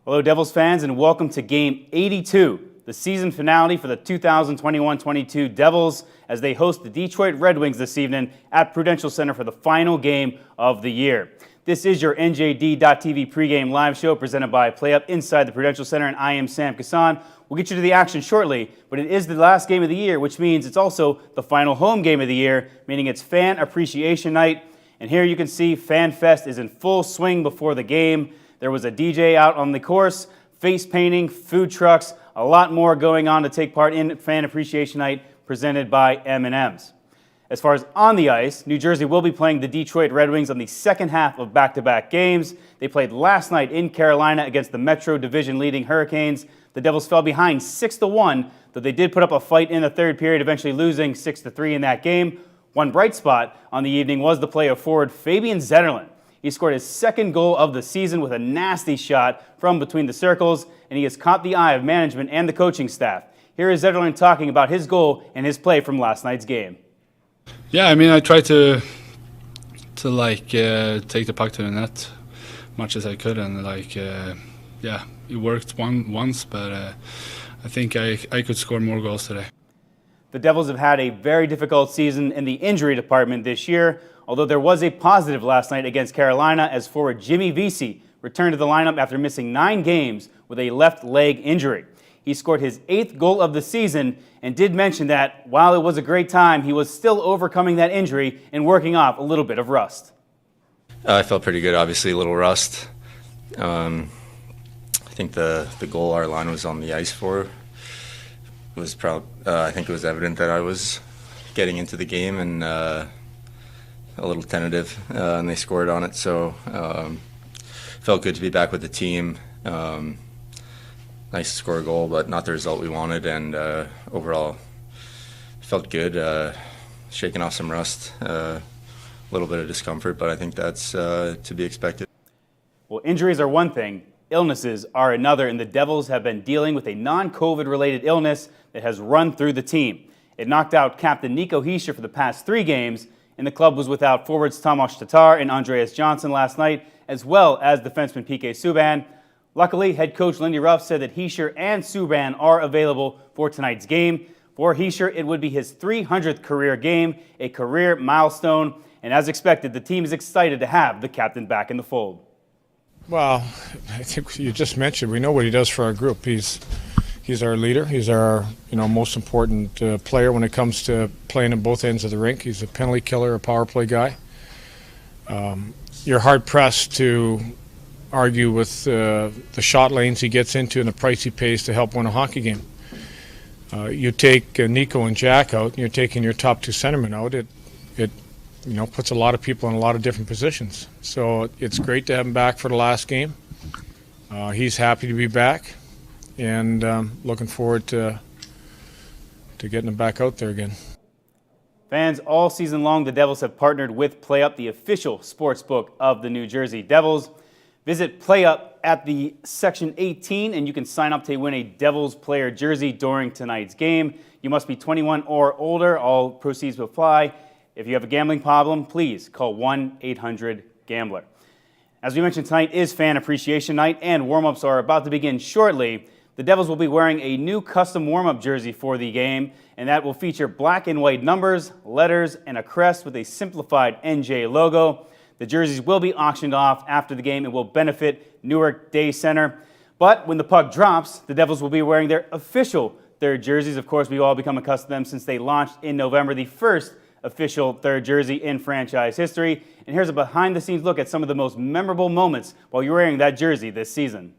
Hello, Devils fans, and welcome to Game 82, the season finale for the 2021-22 Devils as they host the Detroit Red Wings this evening at Prudential Center for the final game of the year. This is your NJD.TV pregame live show presented by PlayUp inside the Prudential Center, and I am Sam Kasan. We'll get you to the action shortly, but it is the last game of the year, which means it's also the final home game of the year, meaning it's Fan Appreciation Night. And here you can see Fan Fest is in full swing before the game. There was a DJ out on the course, face painting, food trucks, a lot more going on to take part in Fan Appreciation Night presented by M&M's. As far as on the ice, New Jersey will be playing the Detroit Red Wings on the second half of back-to-back games. They played last night in Carolina against the Metro Division leading Hurricanes. The Devils fell behind 6-1, though they did put up a fight in the third period, eventually losing 6-3 in that game. One bright spot on the evening was the play of forward Fabian Zetterlund. He scored his second goal of the season with a nasty shot from between the circles, and he has caught the eye of management and the coaching staff. Here is Zetterlund talking about his goal and his play from last night's game. Yeah, I mean, I tried to take the puck to the net much as I could, and yeah, it worked once, but I think I could score more goals today. The Devils have had a very difficult season in the injury department this year, although there was a positive last night against Carolina as forward Jimmy Vesey returned to the lineup after missing 9 games with a left leg injury. He scored his 8th goal of the season and did mention that while it was a great time, he was still overcoming that injury and working off a little bit of rust. I felt pretty good, obviously a little rust. I think the goal our line was on the ice for was I think it was evident that I was getting into the game and a little tentative, and they scored on it. So felt good to be back with the team. Nice to score a goal, but not the result we wanted. And overall, felt good. Shaking off some rust, a little bit of discomfort, but I think that's to be expected. Well, injuries are one thing. Illnesses are another, and the Devils have been dealing with a non-COVID related illness that has run through the team. It knocked out captain Nico Hischier for the past 3 games, and the club was without forwards Tomas Tatar and Andreas Johnson last night, as well as defenseman PK Subban. Luckily, head coach Lindy Ruff said that Hischier and Subban are available for tonight's game. For Hischier, it would be his 300th career game, a career milestone, and as expected, the team is excited to have the captain back in the fold. Well, I think you just mentioned, we know what he does for our group. He's our leader. He's our most important player when it comes to playing on both ends of the rink. He's a penalty killer, a power play guy. You're hard pressed to argue with the shot lanes he gets into and the price he pays to help win a hockey game. You take Nico and Jack out, and you're taking your top 2 centermen out. It puts a lot of people in a lot of different positions. So it's great to have him back for the last game. He's happy to be back, and looking forward to getting him back out there again. Fans, all season long, the Devils have partnered with PlayUp, the official sportsbook of the New Jersey Devils. Visit PlayUp at the Section 18, and you can sign up to win a Devils player jersey during tonight's game. You must be 21 or older. All proceeds will apply. If you have a gambling problem, please call 1-800-GAMBLER. As we mentioned, tonight is Fan Appreciation Night, and warm-ups are about to begin shortly. The Devils will be wearing a new custom warm-up jersey for the game, and that will feature black and white numbers, letters, and a crest with a simplified NJ logo. The jerseys will be auctioned off after the game and will benefit Newark Day Center. But when the puck drops, the Devils will be wearing their official third jerseys. Of course, we've all become accustomed to them since they launched in November, the first official third jersey in franchise history. And here's a behind-the-scenes look at some of the most memorable moments while you're wearing that jersey this season.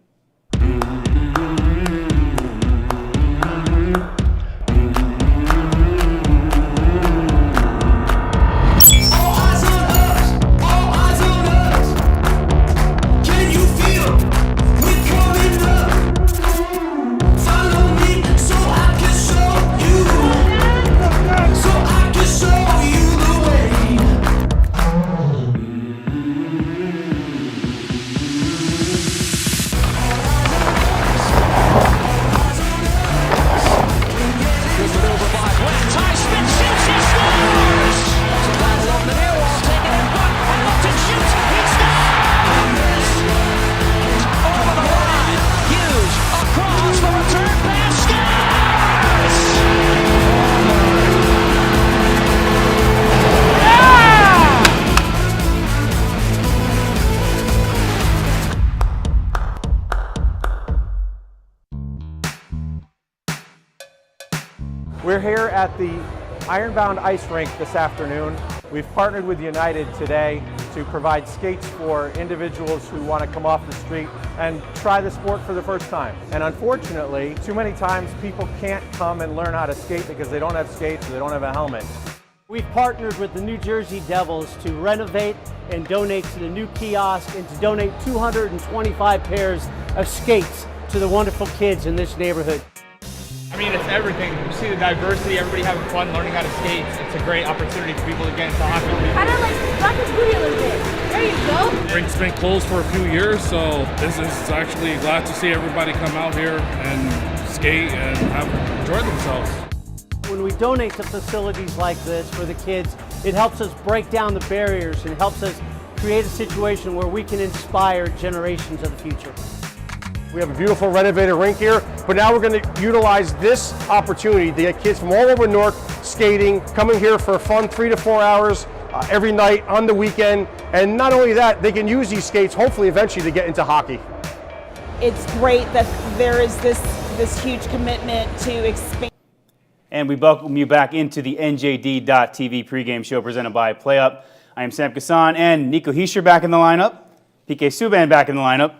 at the Ironbound Ice Rink this afternoon. We've partnered with United today to provide skates for individuals who want to come off the street and try the sport for the first time. And unfortunately, too many times people can't come and learn how to skate because they don't have skates or they don't have a helmet. We've partnered with the New Jersey Devils to renovate and donate to the new kiosk and to donate 225 pairs of skates to the wonderful kids in this neighborhood. I mean, it's everything. You see the diversity, everybody having fun learning how to skate. It's a great opportunity for people to get into hockey. Kind of like rock his booty a little bit. There you go. The rink's been closed for a few years, so this is actually glad to see everybody come out here and skate and enjoy themselves. When we donate to facilities like this for the kids, it helps us break down the barriers and helps us create a situation where we can inspire generations of the future. We have a beautiful renovated rink here, but now we're going to utilize this opportunity to get kids from all over Newark skating, coming here for fun 3 to 4 hours every night on the weekend. And not only that, they can use these skates hopefully eventually to get into hockey. It's great that there is this huge commitment to expand. And we welcome you back into the NJD.TV pregame show presented by PlayUp. I am Sam Kasan and Nico Hischier back in the lineup, PK Subban back in the lineup,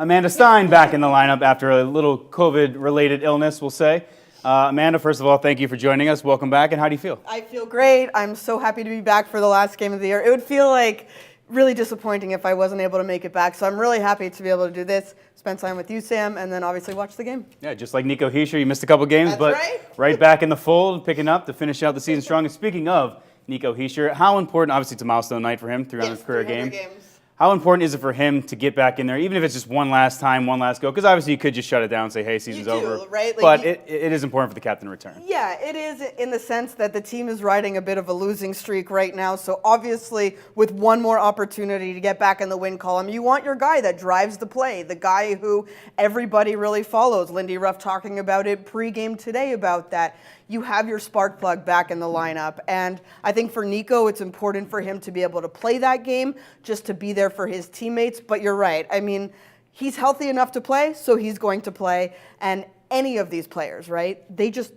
Amanda Stein back in the lineup after a little COVID-related illness, we'll say. Amanda, first of all, thank you for joining us. Welcome back, and how do you feel? I feel great. I'm so happy to be back for the last game of the year. It would feel like really disappointing if I wasn't able to make it back, so I'm really happy to be able to do this, spend time with you, Sam, and then obviously watch the game. Yeah, just like Nico Hischier, you missed a couple games, That's but right back in the fold, picking up to finish out the season strong. And speaking of Nico Hischier, how important, obviously it's a milestone night for him, 300th career game. Games. How important is it for him to get back in there, even if it's just one last time, one last go? Because obviously you could just shut it down and say, hey, season's over. Right? But it is important for the captain to return. Yeah, it is in the sense that the team is riding a bit of a losing streak right now. So obviously, with one more opportunity to get back in the win column, you want your guy that drives the play, the guy who everybody really follows. Lindy Ruff talking about it pregame today about that. You have your spark plug back in the lineup. And I think for Nico, it's important for him to be able to play that game, just to be there for his teammates. But you're right. I mean, he's healthy enough to play, so he's going to play. And any of these players, right, they just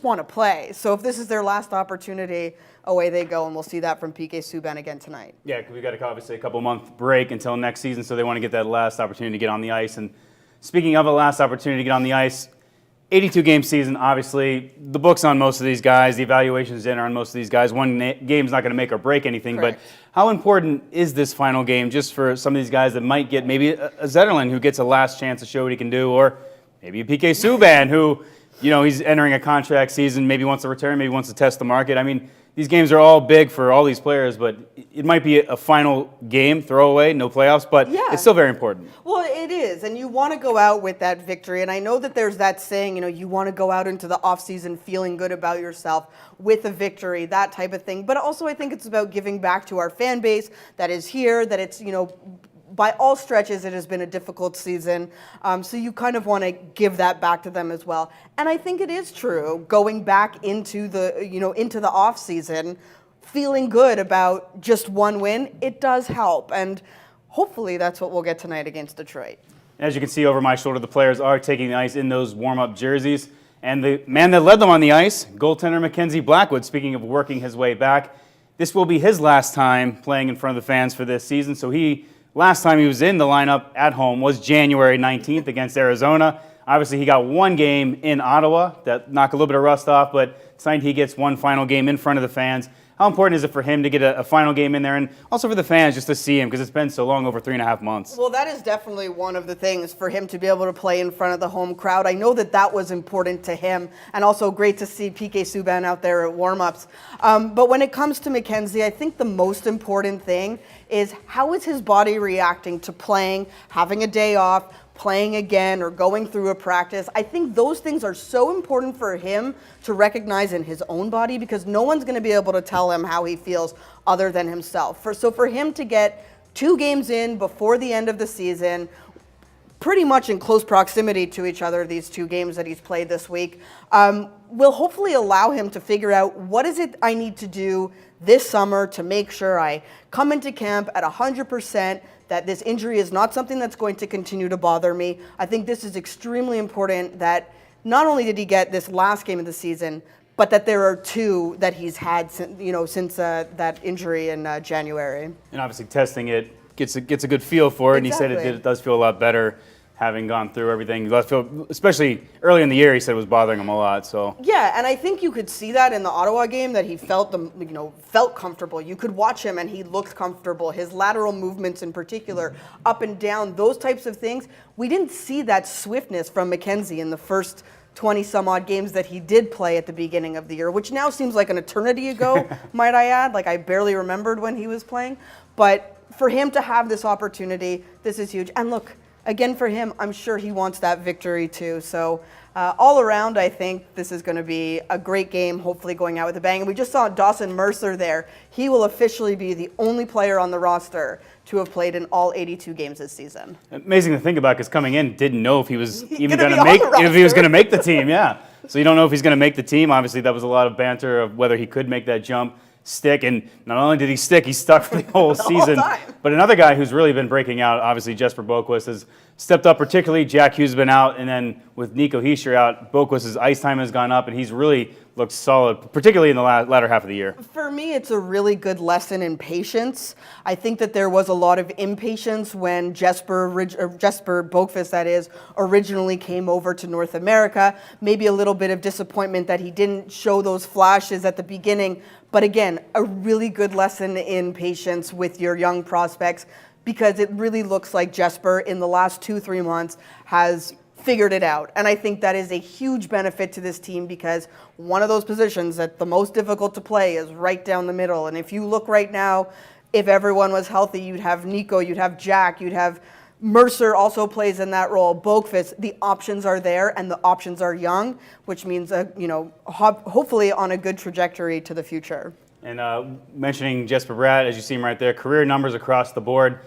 want to play. So if this is their last opportunity, away they go. And we'll see that from PK Subban again tonight. Yeah, we've got obviously a couple-month break until next season, so they want to get that last opportunity to get on the ice. And speaking of a last opportunity to get on the ice, 82-game season, obviously, the book's on most of these guys. The evaluation's in on most of these guys. One game's not going to make or break anything. Correct. But how important is this final game just for some of these guys that might get maybe a Zetterlund who gets a last chance to show what he can do, or maybe a PK Subban who, you know, he's entering a contract season, maybe wants to return, maybe wants to test the market. I mean, these games are all big for all these players, but it might be a final game, throwaway, no playoffs, but it's still very important. Well, it is, and you want to go out with that victory. And I know that there's that saying, you know, you want to go out into the offseason feeling good about yourself with a victory, that type of thing. But also I think it's about giving back to our fan base that is here, that it's, you know, by all stretches, it has been a difficult season, so you kind of want to give that back to them as well. And I think it is true, going back into the off season, feeling good about just one win, it does help, and hopefully that's what we'll get tonight against Detroit. As you can see over my shoulder, the players are taking the ice in those warm-up jerseys, and the man that led them on the ice, goaltender Mackenzie Blackwood, speaking of working his way back, this will be his last time playing in front of the fans for this season, so last time he was in the lineup at home was January 19th against Arizona. Obviously, he got one game in Ottawa that knocked a little bit of rust off, but tonight he gets one final game in front of the fans. How important is it for him to get a final game in there, and also for the fans just to see him because it's been so long, over 3.5 months? Well, that is definitely one of the things for him to be able to play in front of the home crowd. I know that was important to him, and also great to see PK Subban out there at warm-ups. But when it comes to Mackenzie, I think the most important thing is how is his body reacting to playing, having a day off, playing again, or going through a practice. I think those things are so important for him to recognize in his own body, because no one's going to be able to tell him how he feels other than himself. So for him to get 2 games in before the end of the season, pretty much in close proximity to each other, these 2 games that he's played this week, will hopefully allow him to figure out what is it I need to do this summer to make sure I come into camp at 100%, that this injury is not something that's going to continue to bother me. I think this is extremely important that not only did he get this last game of the season, but that there are two that he's had since that injury in January. And obviously testing it gets a good feel for it, and he said it does feel a lot better having gone through everything. He does feel, especially early in the year, he said it was bothering him a lot. So yeah, and I think you could see that in the Ottawa game, that he felt comfortable. You could watch him and he looked comfortable. His lateral movements in particular, up and down, those types of things. We didn't see that swiftness from Mackenzie in the first 20 some odd games that he did play at the beginning of the year, which now seems like an eternity ago, might I add. Like, I barely remembered when he was playing. But for him to have this opportunity, this is huge. And look, again, for him, I'm sure he wants that victory too. So all around, I think this is going to be a great game, hopefully going out with a bang. And we just saw Dawson Mercer there. He will officially be the only player on the roster to have played in all 82 games this season. Amazing to think about, because coming in, didn't know if he was even going to make the team. Yeah. So you don't know if he's going to make the team. Obviously, that was a lot of banter of whether he could make that jump, stick, and not only did he stick, he stuck for the whole season. But another guy who's really been breaking out, obviously Jesper Boquist has stepped up, particularly Jack Hughes has been out, and then with Nico Hischier out, Boquist's ice time has gone up, and he's really looked solid, particularly in the latter half of the year. For me, it's a really good lesson in patience. I think that there was a lot of impatience when Jesper Boquist, that is, originally came over to North America. Maybe a little bit of disappointment that he didn't show those flashes at the beginning. But again, a really good lesson in patience with your young prospects, because it really looks like Jesper in the last 2-3 months has figured it out. And I think that is a huge benefit to this team, because one of those positions that the most difficult to play is right down the middle. And if you look right now, if everyone was healthy, you'd have Nico, you'd have Jack, you'd have Mercer also plays in that role. Boquist, the options are there, and the options are young, which means hopefully on a good trajectory to the future. And mentioning Jesper Bratt, as you see him right there, career numbers across the board.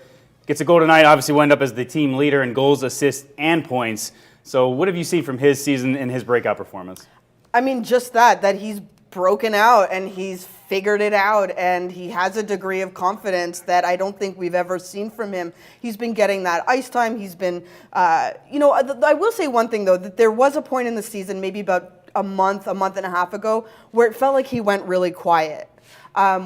Gets a goal tonight, obviously will end up as the team leader in goals, assists, and points. So what have you seen from his season and his breakout performance? I mean, just that he's broken out and he's figured it out, and he has a degree of confidence that I don't think we've ever seen from him. He's been getting that ice time. He's been, I will say one thing, though, that there was a point in the season, maybe about a month and a half ago, where it felt like he went really quiet.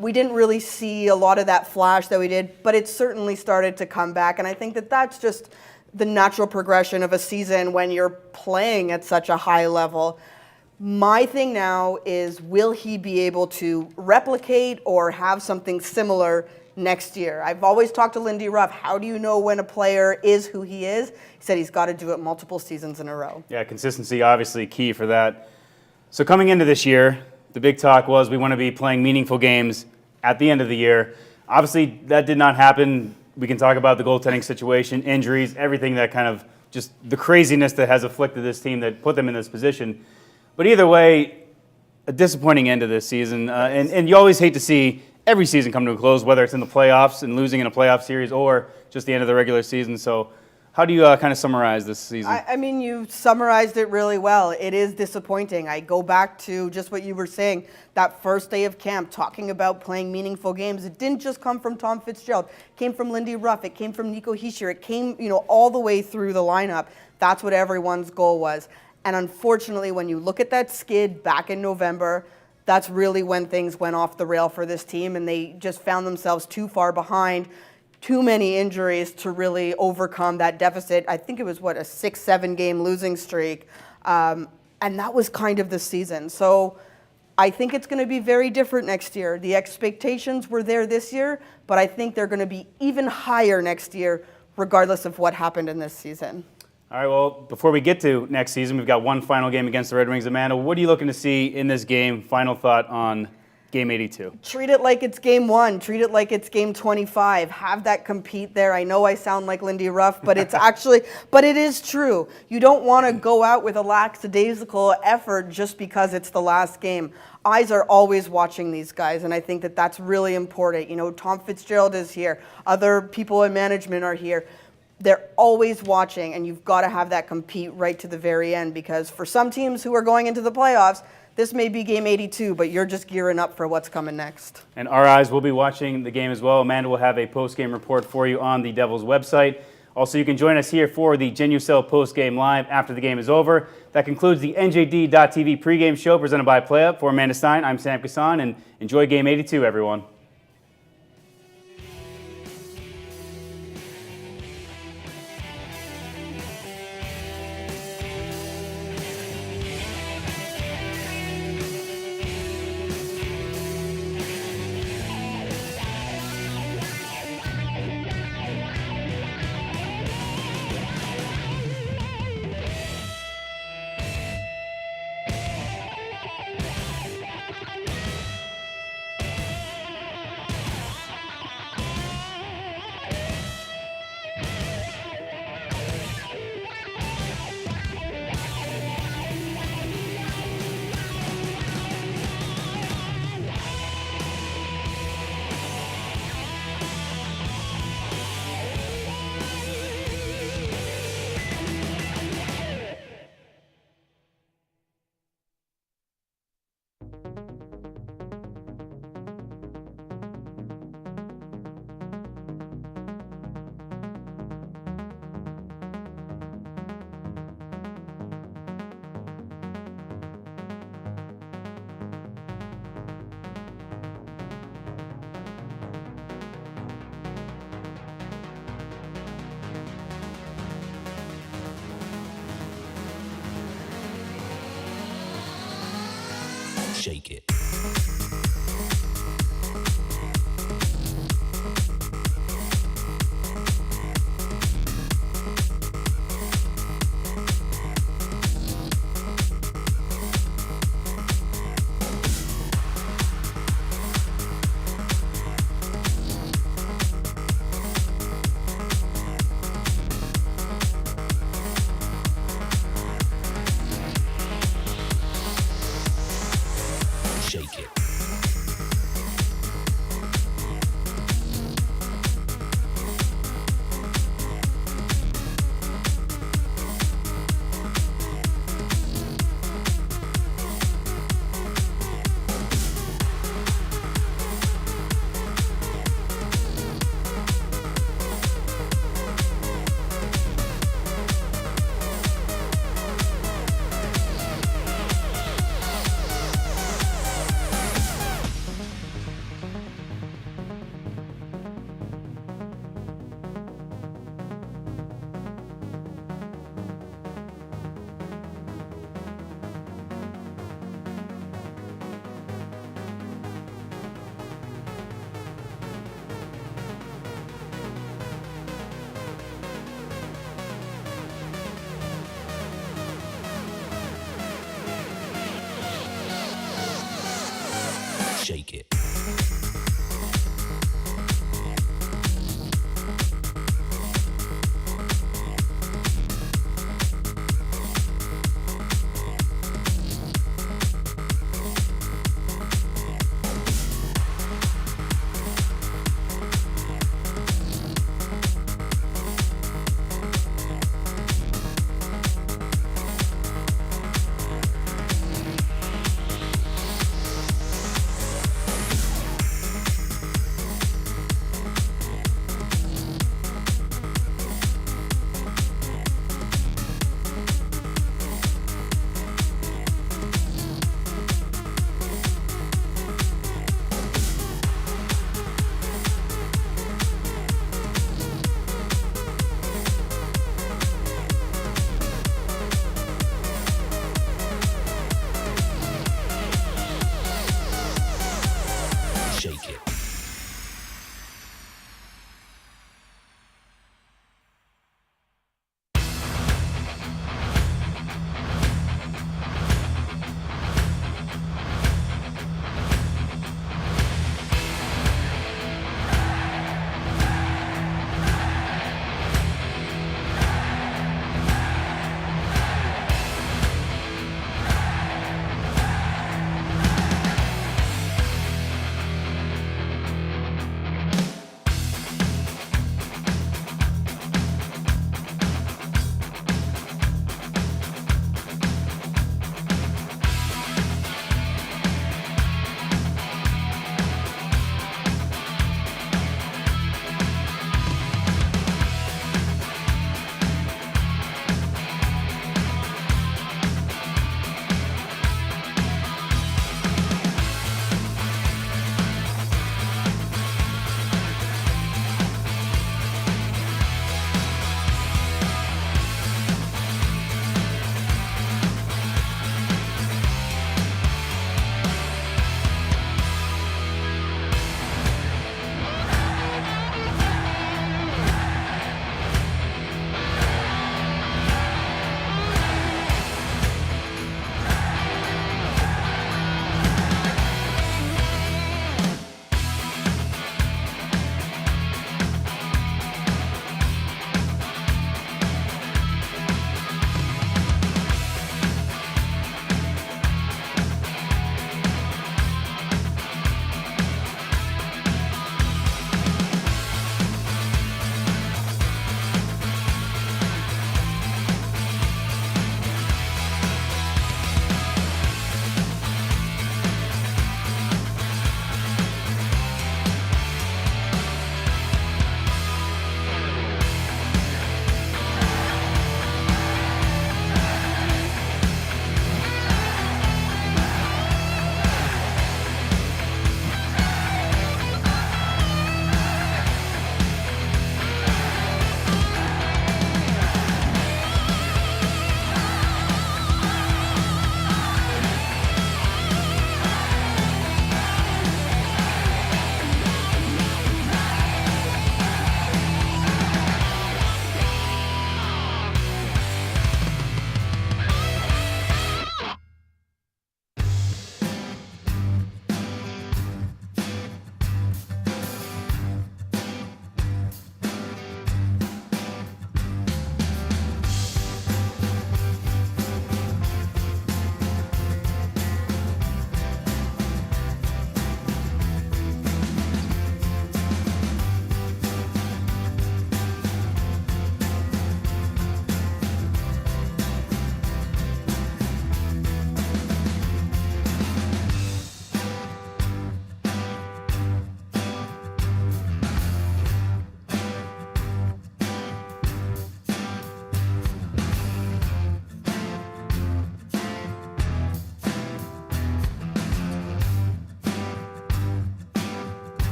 We didn't really see a lot of that flash that we did, but it certainly started to come back. And I think that that's just the natural progression of a season when you're playing at such a high level. My thing now is, will he be able to replicate or have something similar next year? I've always talked to Lindy Ruff. How do you know when a player is who he is? He said he's got to do it multiple seasons in a row. Yeah, consistency obviously key for that. So coming into this year, the big talk was we want to be playing meaningful games at the end of the year. Obviously, that did not happen. We can talk about the goaltending situation, injuries, everything that kind of just the craziness that has afflicted this team that put them in this position. But either way, a disappointing end to this season. And you always hate to see every season come to a close, whether it's in the playoffs and losing in a playoff series or just the end of the regular season. So how do you kind of summarize this season? I mean, you summarized it really well. It is disappointing. I go back to just what you were saying, that first day of camp, talking about playing meaningful games. It didn't just come from Tom Fitzgerald. It came from Lindy Ruff. It came from Nico Hischier. It came, all the way through the lineup. That's what everyone's goal was. And unfortunately, when you look at that skid back in November, that's really when things went off the rail for this team, and they just found themselves too far behind, too many injuries to really overcome that deficit. I think it was, a 6-7 game losing streak, and that was kind of the season. So I think it's going to be very different next year. The expectations were there this year, but I think they're going to be even higher next year, regardless of what happened in this season. All right, well, before we get to next season, we've got one final game against the Red Wings. Amanda, what are you looking to see in this game? Final thought on Game 82. Treat it like it's Game 1. Treat it like it's Game 25. Have that compete there. I know I sound like Lindy Ruff, but it's but it is true. You don't want to go out with a lackadaisical effort just because it's the last game. Eyes are always watching these guys, and I think that that's really important. Tom Fitzgerald is here. Other people in management are here. They're always watching, and you've got to have that compete right to the very end, because for some teams who are going into the playoffs, this may be Game 82, but you're just gearing up for what's coming next. And our eyes will be watching the game as well. Amanda will have a post-game report for you on the Devils website. Also, you can join us here for the Genucel post-game live after the game is over. That concludes the NJD.TV pregame show presented by PlayUp. For Amanda Stein, I'm Sam Kasan, and enjoy Game 82, everyone. Shake it. Shake it. Shake it.